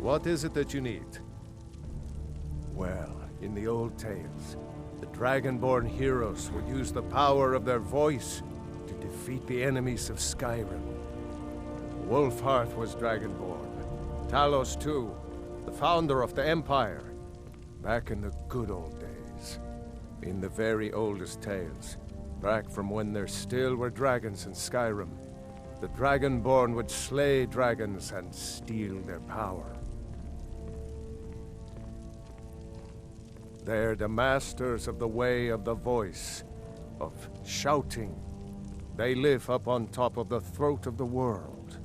What is it that you need? Well, in the old tales, the Dragonborn heroes would use the power of their voice to defeat the enemies of Skyrim. Wolfhearth was Dragonborn. Talos too, the founder of the Empire. Back in the good old days. In the very oldest tales. Back from when there still were dragons in Skyrim. The Dragonborn would slay dragons and steal their power. They're the masters of the way of the voice, of shouting. They live up on top of the throat of the world.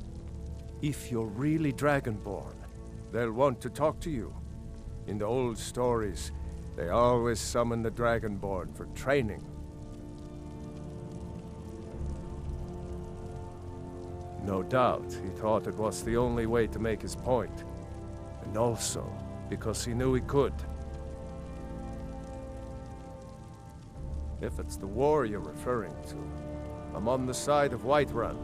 If you're really Dragonborn, they'll want to talk to you. In the old stories, they always summon the Dragonborn for training. No doubt, he thought it was the only way to make his point. And also, because he knew he could. If it's the war you're referring to, I'm on the side of Whiterun.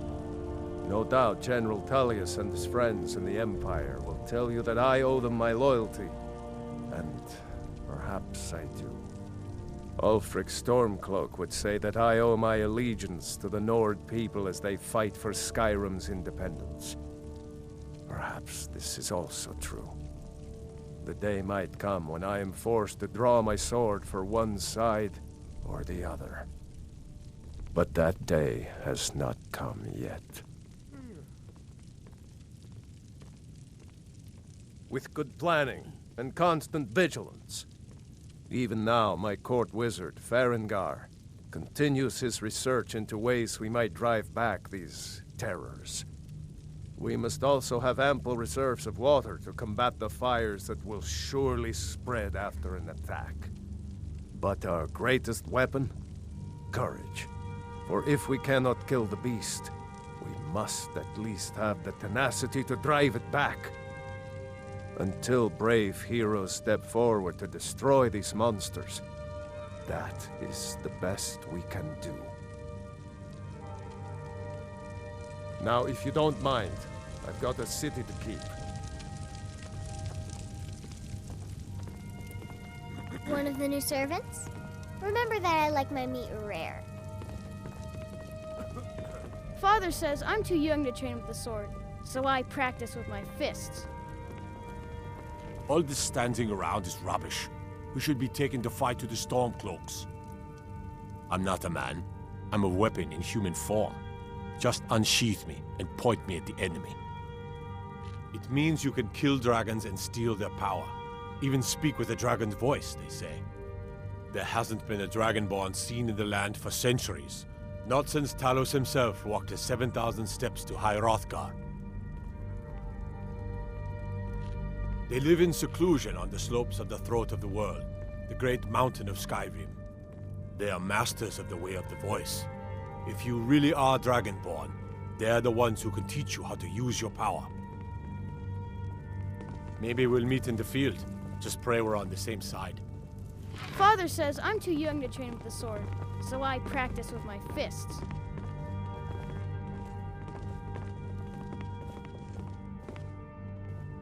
No doubt General Tullius and his friends in the Empire will tell you that I owe them my loyalty. And perhaps I do. Ulfric Stormcloak would say that I owe my allegiance to the Nord people as they fight for Skyrim's independence. Perhaps this is also true. The day might come when I am forced to draw my sword for one side or the other. But that day has not come yet. With good planning and constant vigilance. Even now, my court wizard, Farengar, continues his research into ways we might drive back these terrors. We must also have ample reserves of water to combat the fires that will surely spread after an attack. But our greatest weapon? Courage. For if we cannot kill the beast, we must at least have the tenacity to drive it back. Until brave heroes step forward to destroy these monsters, that is the best we can do. Now, if you don't mind, I've got a city to keep. One of the new servants? Remember that I like my meat rare. Father says I'm too young to train with the sword, so I practice with my fists. All this standing around is rubbish. We should be taking the fight to the Stormcloaks. I'm not a man. I'm a weapon in human form. Just unsheath me and point me at the enemy. It means you can kill dragons and steal their power. Even speak with a dragon's voice, they say. There hasn't been a Dragonborn seen in the land for centuries. Not since Talos himself walked the 7,000 steps to High Hrothgar. They live in seclusion on the slopes of the Throat of the World, the great mountain of Skyrim. They are masters of the way of the voice. If you really are Dragonborn, they are the ones who can teach you how to use your power. Maybe we'll meet in the field. Just pray we're on the same side. Father says I'm too young to train with the sword, so I practice with my fists.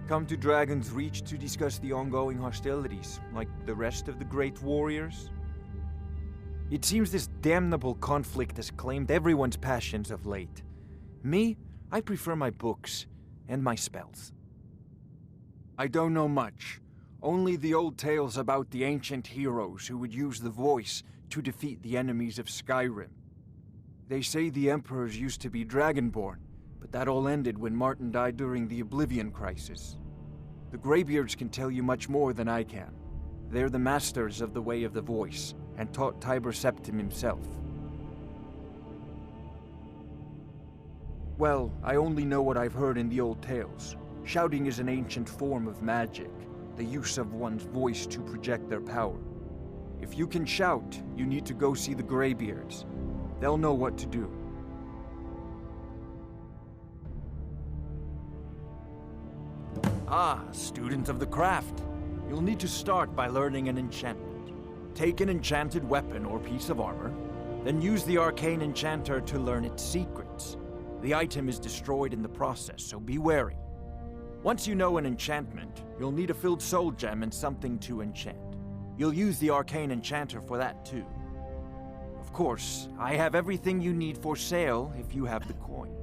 Come to Dragonsreach to discuss the ongoing hostilities, like the rest of the great warriors? It seems this damnable conflict has claimed everyone's passions of late. Me, I prefer my books and my spells. I don't know much. Only the old tales about the ancient heroes who would use the voice to defeat the enemies of Skyrim. They say the emperors used to be Dragonborn, but that all ended when Martin died during the Oblivion Crisis. The Greybeards can tell you much more than I can. They're the masters of the way of the voice, and taught Tiber Septim himself. Well, I only know what I've heard in the old tales. Shouting is an ancient form of magic, the use of one's voice to project their power. If you can shout, you need to go see the Greybeards. They'll know what to do. Ah, student of the craft. You'll need to start by learning an enchantment. Take an enchanted weapon or piece of armor, then use the Arcane Enchanter to learn its secrets. The item is destroyed in the process, so be wary. Once you know an enchantment, you'll need a filled soul gem and something to enchant. You'll use the Arcane Enchanter for that too. Of course, I have everything you need for sale if you have the coin.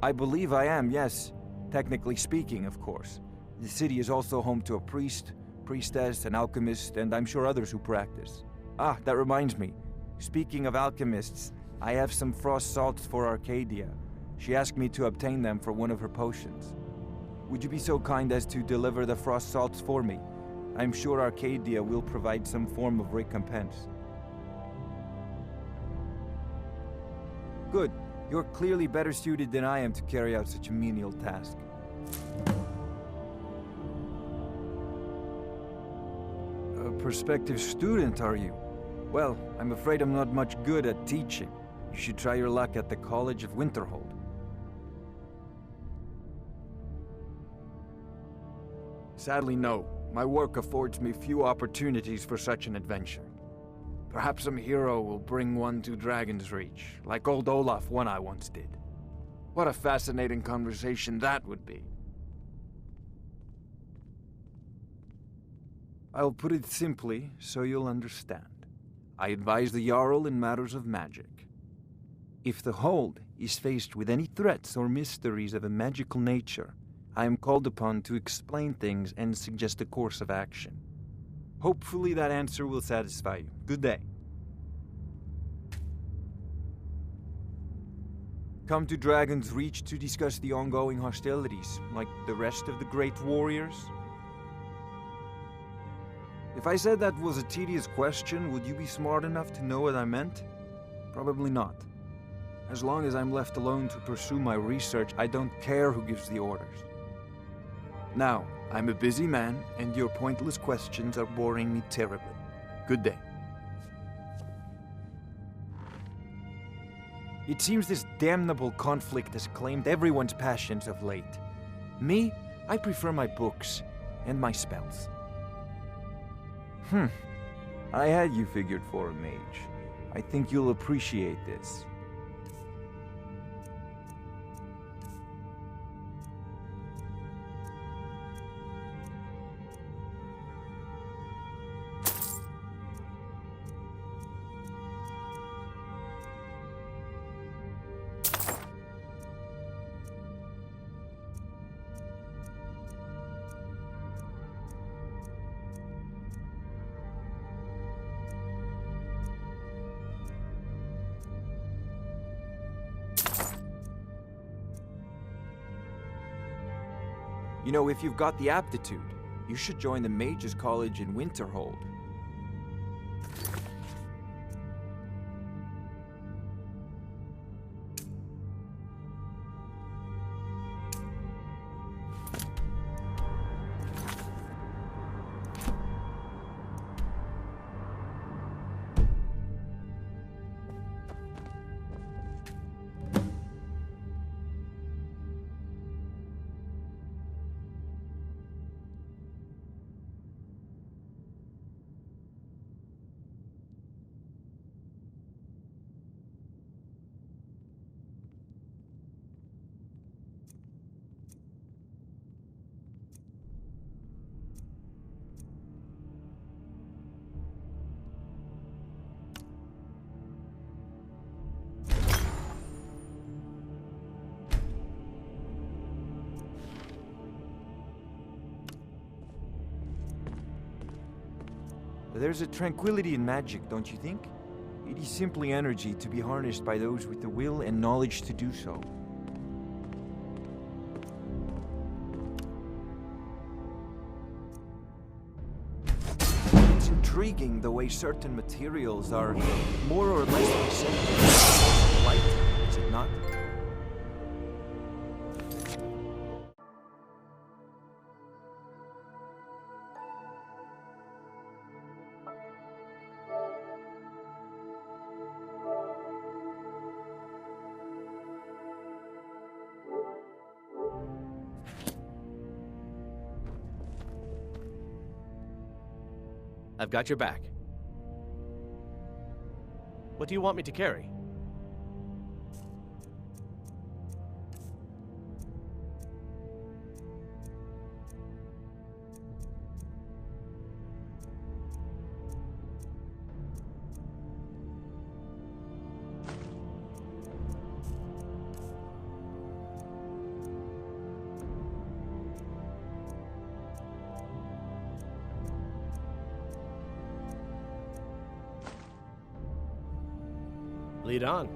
I believe I am, yes. Technically speaking, of course. The city is also home to a priest, priestess, an alchemist, and I'm sure others who practice. Ah, that reminds me. Speaking of alchemists, I have some frost salts for Arcadia. She asked me to obtain them for one of her potions. Would you be so kind as to deliver the frost salts for me? I'm sure Arcadia will provide some form of recompense. Good. You're clearly better suited than I am to carry out such a menial task. A prospective student, are you? Well, I'm afraid I'm not much good at teaching. You should try your luck at the College of Winterhold. Sadly, no. My work affords me few opportunities for such an adventure. Perhaps some hero will bring one to Dragonsreach, like old Olaf one I once did. What a fascinating conversation that would be. I'll put it simply so you'll understand. I advise the Jarl in matters of magic. If the Hold is faced with any threats or mysteries of a magical nature, I am called upon to explain things and suggest a course of action. Hopefully that answer will satisfy you. Good day. Come to Dragonsreach to discuss the ongoing hostilities, like the rest of the great warriors? If I said that was a tedious question, would you be smart enough to know what I meant? Probably not. As long as I'm left alone to pursue my research, I don't care who gives the orders. Now, I'm a busy man, and your pointless questions are boring me terribly. Good day. It seems this damnable conflict has claimed everyone's passions of late. Me, I prefer my books and my spells. I had you figured for a mage. I think you'll appreciate this. You know, if you've got the aptitude, you should join the Mages College in Winterhold. There's a tranquility in magic, don't you think? It is simply energy to be harnessed by those with the will and knowledge to do so. It's intriguing the way certain materials are more or less receptive to light, is it not? I've got your back. What do you want me to carry? Lead on.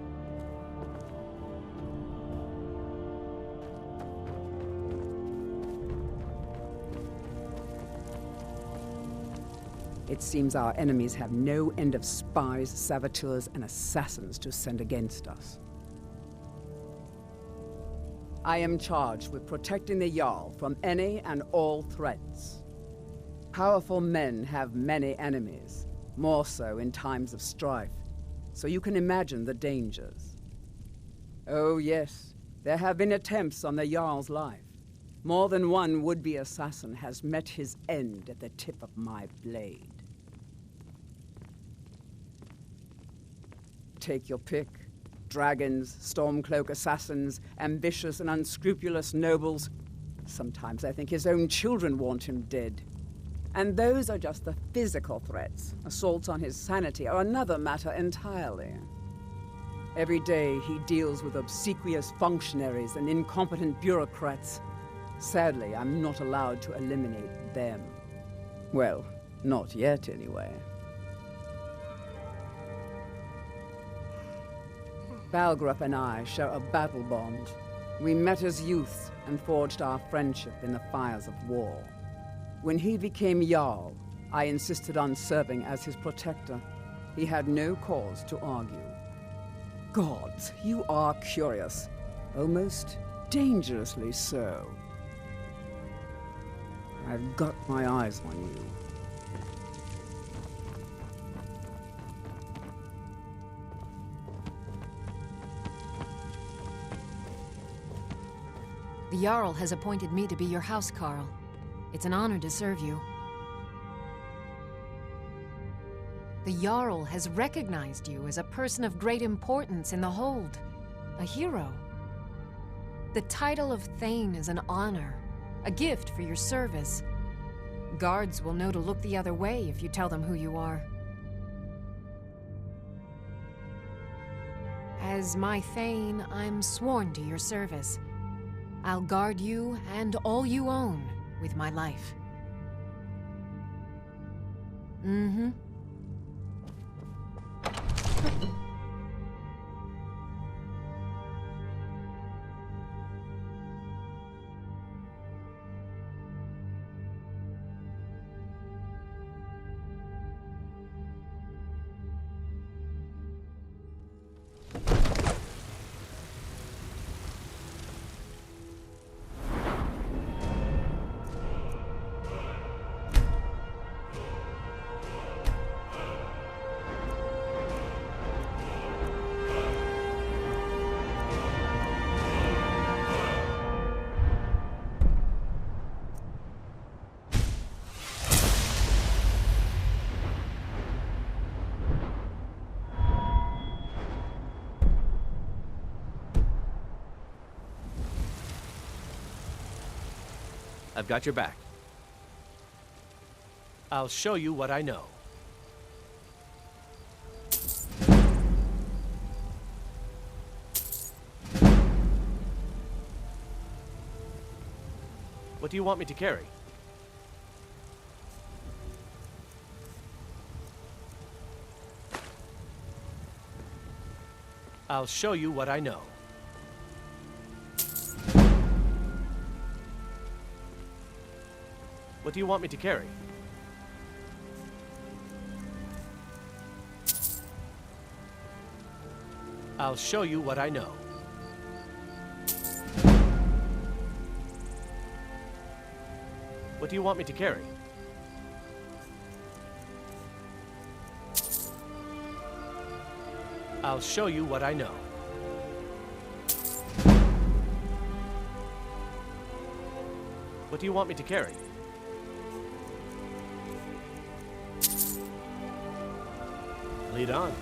It seems our enemies have no end of spies, saboteurs, and assassins to send against us. I am charged with protecting the Jarl from any and all threats. Powerful men have many enemies, more so in times of strife, so you can imagine the dangers. Oh yes, there have been attempts on the Jarl's life. More than one would-be assassin has met his end at the tip of my blade. Take your pick. Dragons, Stormcloak assassins, ambitious and unscrupulous nobles. Sometimes I think his own children want him dead. And those are just the physical threats. Assaults on his sanity are another matter entirely. Every day he deals with obsequious functionaries and incompetent bureaucrats. Sadly, I'm not allowed to eliminate them. Well, not yet anyway. Balgruuf and I share a battle bond. We met as youths and forged our friendship in the fires of war. When he became Jarl, I insisted on serving as his protector. He had no cause to argue. Gods, you are curious. Almost dangerously so. I've got my eyes on you. The Jarl has appointed me to be your housecarl. It's an honor to serve you. The Jarl has recognized you as a person of great importance in the Hold, a hero. The title of Thane is an honor, a gift for your service. Guards will know to look the other way if you tell them who you are. As my Thane, I'm sworn to your service. I'll guard you and all you own with my life. Mm-hmm. I've got your back. I'll show you what I know. What do you want me to carry? I'll show you what I know. What do you want me to carry? I'll show you what I know. What do you want me to carry? I'll show you what I know. What do you want me to carry? Lead on.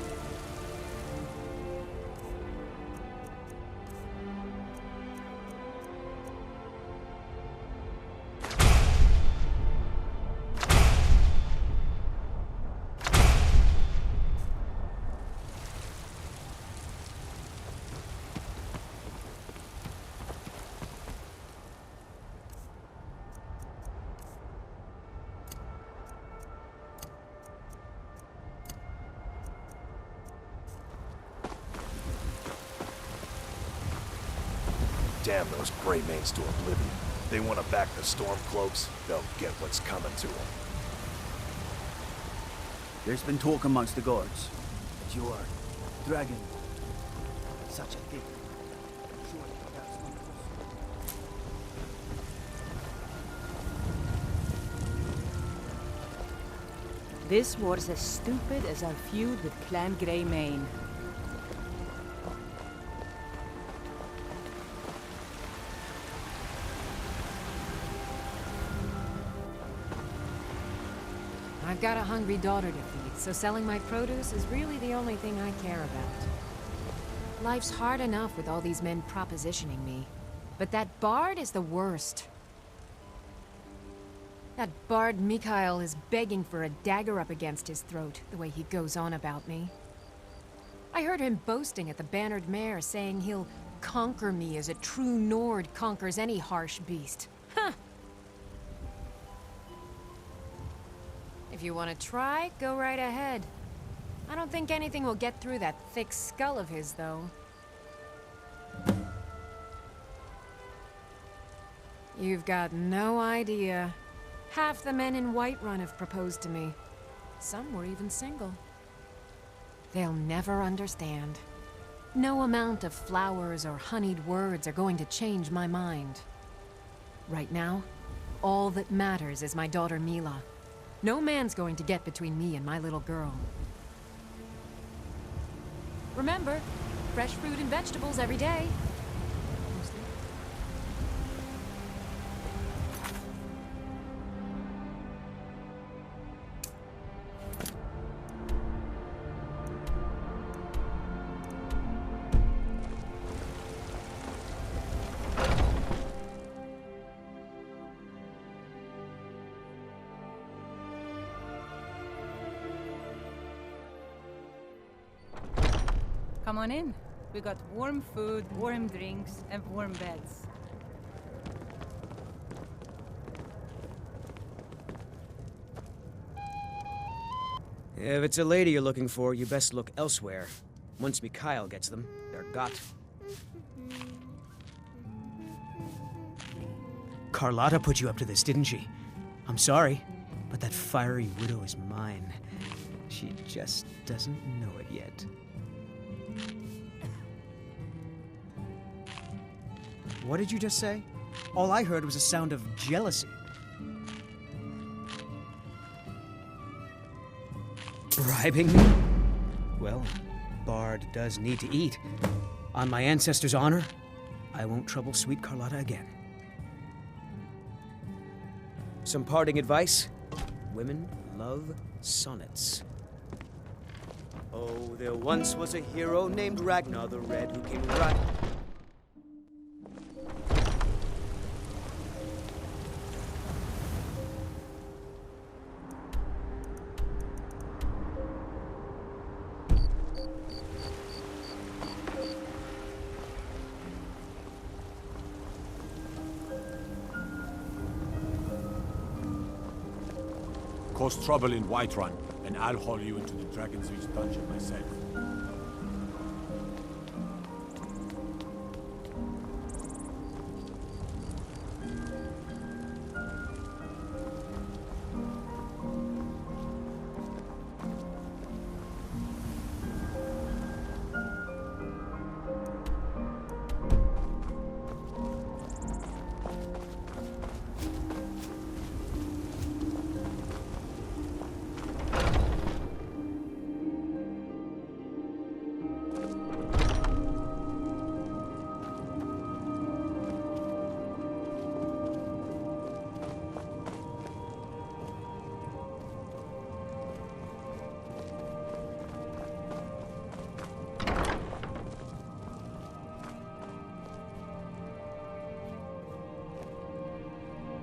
damn those Greymanes to oblivion. If they want to back the Stormcloaks, they'll get what's coming to them. There's been talk amongst the guards that you are dragon. Such a thing. Surely that's not possible. This war's as stupid as our feud with Clan Greymane. I've got a hungry daughter to feed, so selling my produce is really the only thing I care about. Life's hard enough with all these men propositioning me, but that bard is the worst. That bard Mikhail is begging for a dagger up against his throat, the way he goes on about me. I heard him boasting at the Bannered Mare, saying he'll conquer me as a true Nord conquers any harsh beast. Huh! If you want to try, go right ahead. I don't think anything will get through that thick skull of his, though. You've got no idea. Half the men in Whiterun have proposed to me. Some were even single. They'll never understand. No amount of flowers or honeyed words are going to change my mind. Right now, all that matters is my daughter Mila. No man's going to get between me and my little girl. Remember, fresh fruit and vegetables every day. Come on in. We got warm food, warm drinks, and warm beds. If it's a lady you're looking for, you best look elsewhere. Once Mikhail gets them, they're got. Carlotta put you up to this, didn't she? I'm sorry, but that fiery widow is mine. She just doesn't know it yet. What did you just say? All I heard was a sound of jealousy. Bribing me? Well, Bard does need to eat. On my ancestors' honor, I won't trouble sweet Carlotta again. Some parting advice? Women love sonnets. Oh, there once was a hero named Ragnar the Red who came right... Cause trouble in Whiterun, and I'll haul you into the Dragonsreach dungeon myself.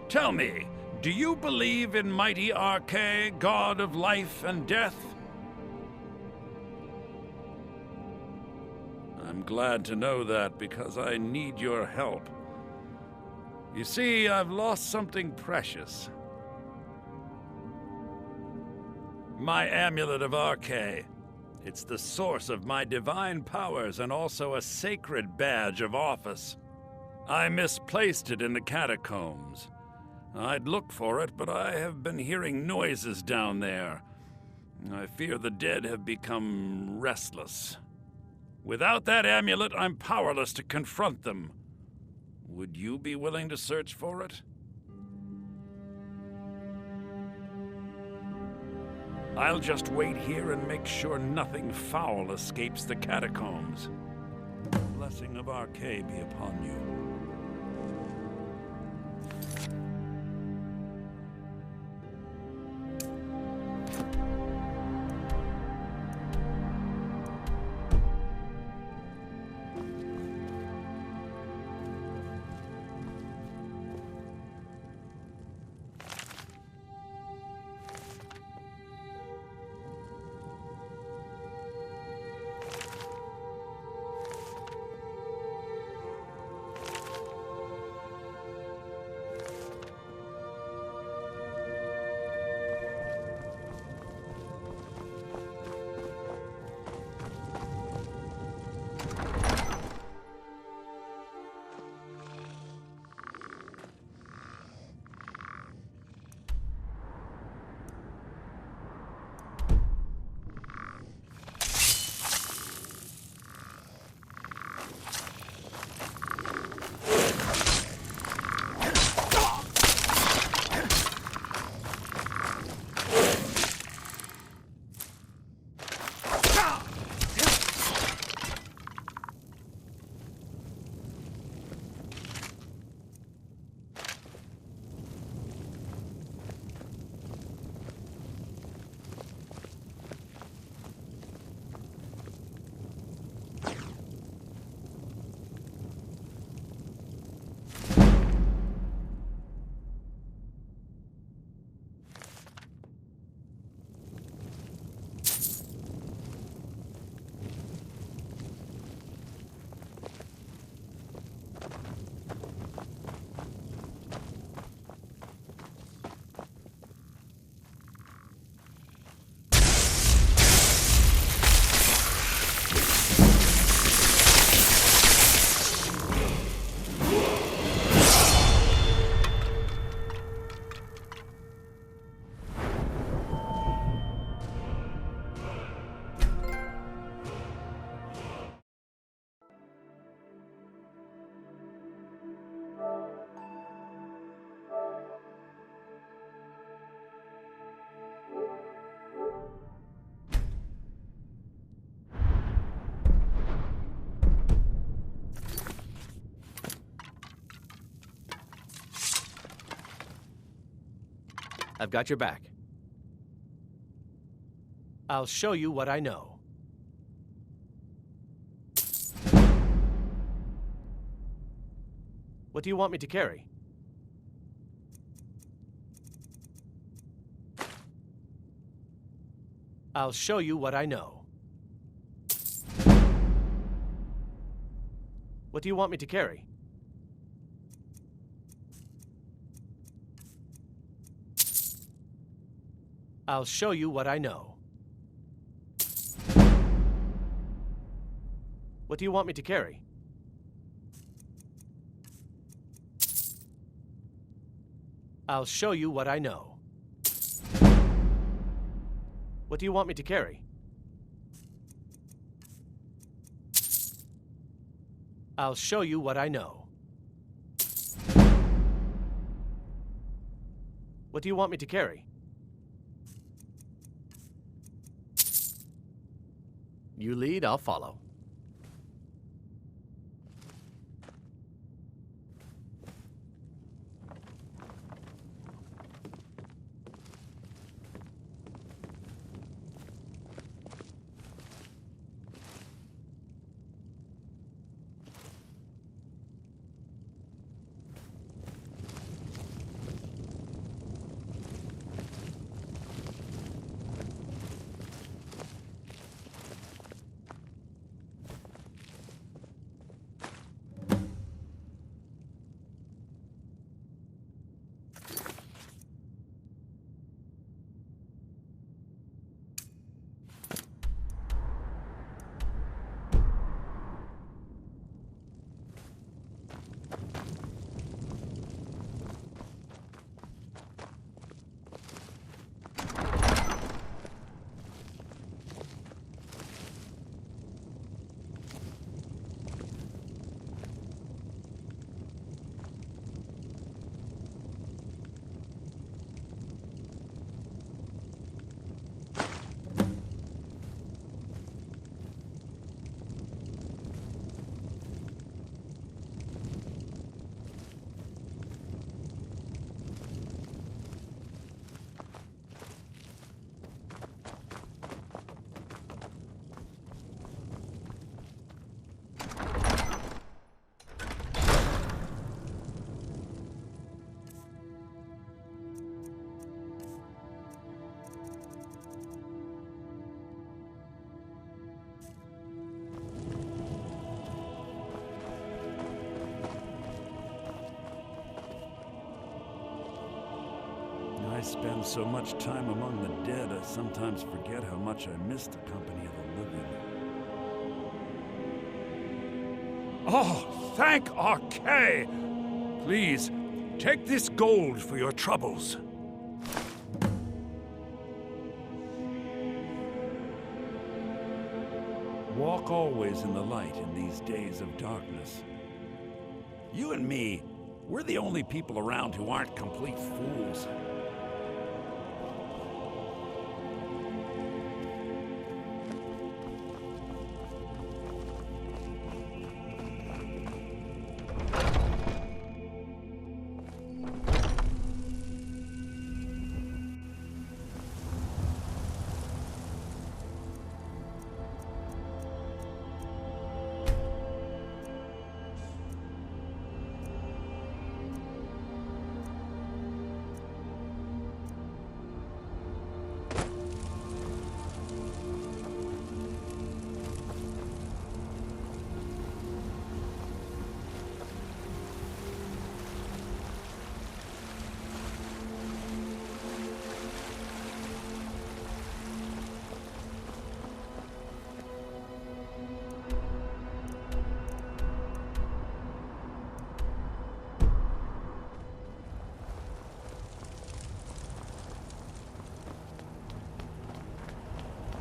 Tell me, do you believe in mighty Arcane, god of life and death? I'm glad to know that, because I need your help. You see, I've lost something precious. My amulet of Arcane. It's the source of my divine powers and also a sacred badge of office. I misplaced it in the catacombs. I'd looked for it, but I have been hearing noises down there. I fear the dead have become restless. Without that amulet, I'm powerless to confront them. Would you be willing to search for it? I'll just wait here and make sure nothing foul escapes the catacombs. The blessing of Arcadia be upon you. I've got your back. I'll show you what I know. What do you want me to carry? I'll show you what I know. What do you want me to carry? I'll show you what I know. What do you want me to carry? I'll show you what I know. What do you want me to carry? I'll show you what I know. What do you want me to carry? You lead, I'll follow. spend so much time among the dead, I sometimes forget how much I miss the company of the living. Oh, thank Arcane! Please, take this gold for your troubles. Walk always in the light in these days of darkness. You and me, we're the only people around who aren't complete fools.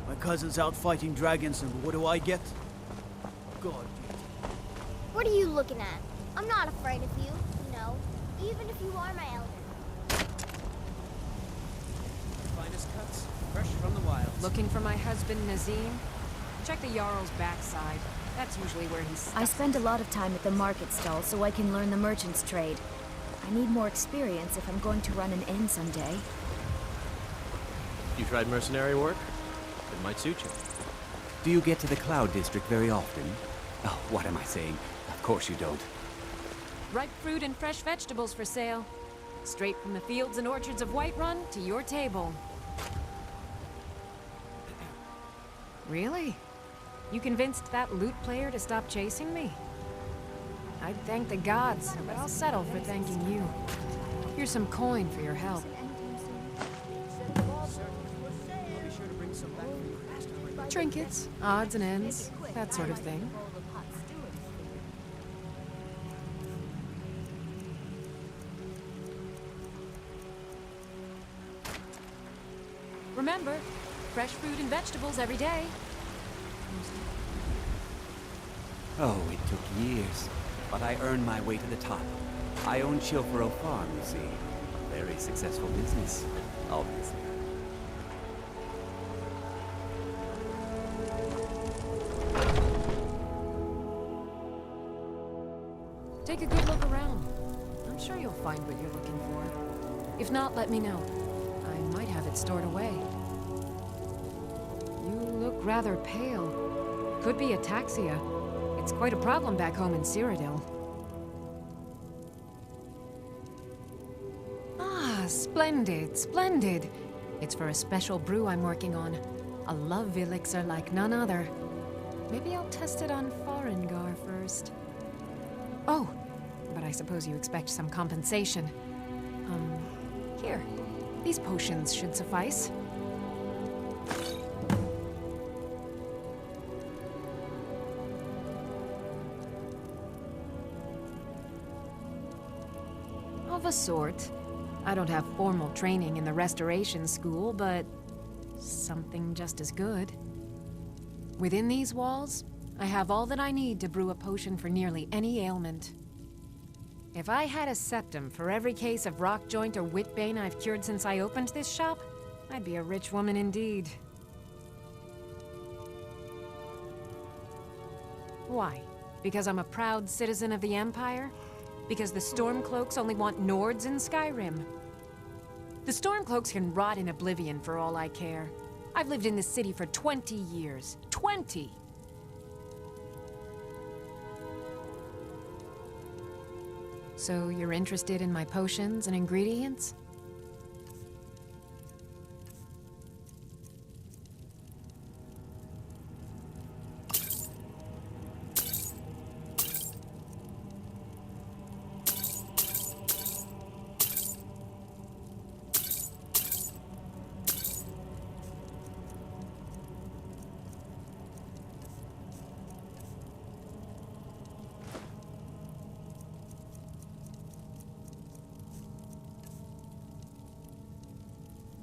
My cousin's out fighting dragons, and what do I get? God. What are you looking at? I'm not afraid of you, no. Even if you are my elder. Finest cuts, fresh from the wild. Looking for my husband, Nazim? Check the Jarl's backside. That's usually where he's... I spend a lot of time at the market stall so I can learn the merchant's trade. I need more experience if I'm going to run an inn someday. You tried mercenary work? It might suit you. Do you get to the Cloud District very often? Oh, what am I saying? Of course you don't. Ripe fruit and fresh vegetables for sale. Straight from the fields and orchards of Whiterun to your table. Really? You convinced that lute player to stop chasing me? I'd thank the gods, but I'll settle for thanking you. Here's some coin for your help. Trinkets, odds and ends, that sort of thing. Remember, fresh fruit and vegetables every day. Oh, it took years, but I earned my way to the top. I own Chilfaro Farm, you see. Very successful business, obviously. Take a good look around. I'm sure you'll find what you're looking for. If not, let me know. I might have it stored away. You look rather pale. Could be ataxia. It's quite a problem back home in Cyrodiil. Ah, splendid, splendid. It's for a special brew I'm working on. A love elixir like none other. Maybe I'll test it on Farengar first. Oh, but I suppose you expect some compensation. Here. These potions should suffice. Of a sort. I don't have formal training in the Restoration School, but something just as good. Within these walls, I have all that I need to brew a potion for nearly any ailment. If I had a septum for every case of rock joint or whitbane I've cured since I opened this shop, I'd be a rich woman indeed. Why? Because I'm a proud citizen of the Empire? Because the Stormcloaks only want Nords in Skyrim? The Stormcloaks can rot in oblivion for all I care. I've lived in this city for 20 years. 20! So you're interested in my potions and ingredients?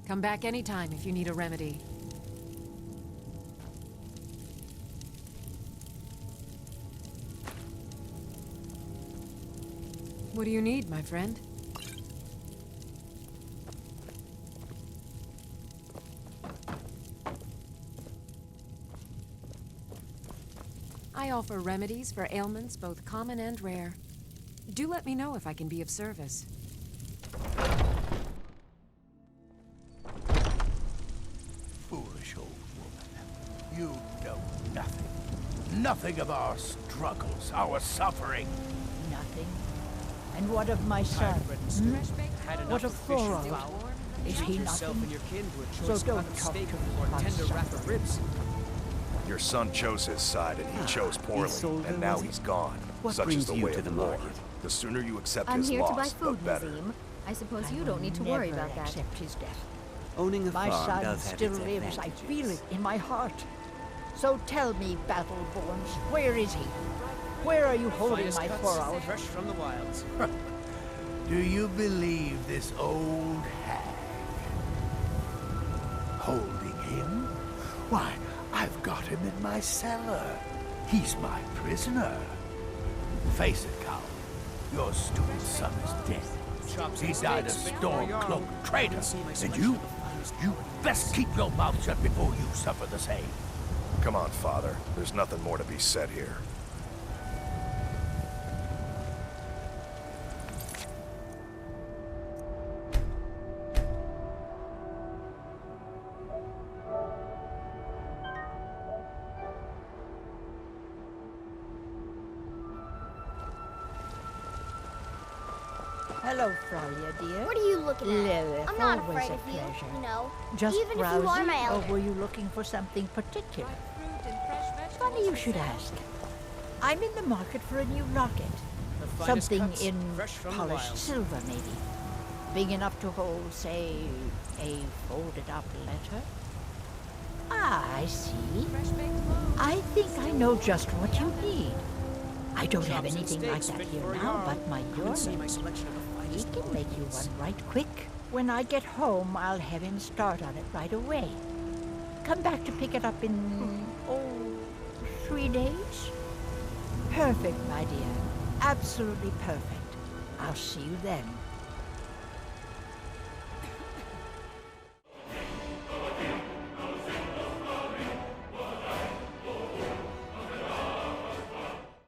Come back anytime if you need a remedy. What do you need, my friend? I offer remedies for ailments both common and rare. Do let me know if I can be of service. Foolish old woman. You know nothing. Nothing of our struggles, our suffering. Nothing. And what of my son? What of Thorald? Is he nothing? So don't talk to me about tender wrap of ribs. Your son chose his side, and he chose poorly, and now he's gone. Such is the way of the war. The sooner you accept I'm his here to buy loss, the food, better. Nazim. I suppose you don't need to worry about that. Accept his death. Owning a My farm son does have still its lives. I advantages. feel it in my heart. So tell me, Battleborns, where is he? Where are you holding my Thorald? Fresh from the wilds. Do you believe this old hag? Holding him? Why, I've got him in my cellar. He's my prisoner. Face it, Cal. Your stupid son is dead. He died a Stormcloak traitor. And you best keep your mouth shut before you suffer the same. Come on, Father. There's nothing more to be said here. Hello, Fralia, dear. What are you looking at? Lilith, I'm not always afraid a of you, pleasure. you know. Just even if browsing, you are my or elder. were you looking for something particular? Funny you should ask. I'm in the market for a new locket. Something cuts, in fresh from the polished wilds. silver, maybe. Big enough to hold, say, a folded-up letter? Ah, I see. I think I know just what you need. I don't have anything like that here now, but my Yorman, he can make you one right quick. When I get home, I'll have him start on it right away. Come back to pick it up in, 3 days? Perfect, my dear. Absolutely perfect. I'll see you then.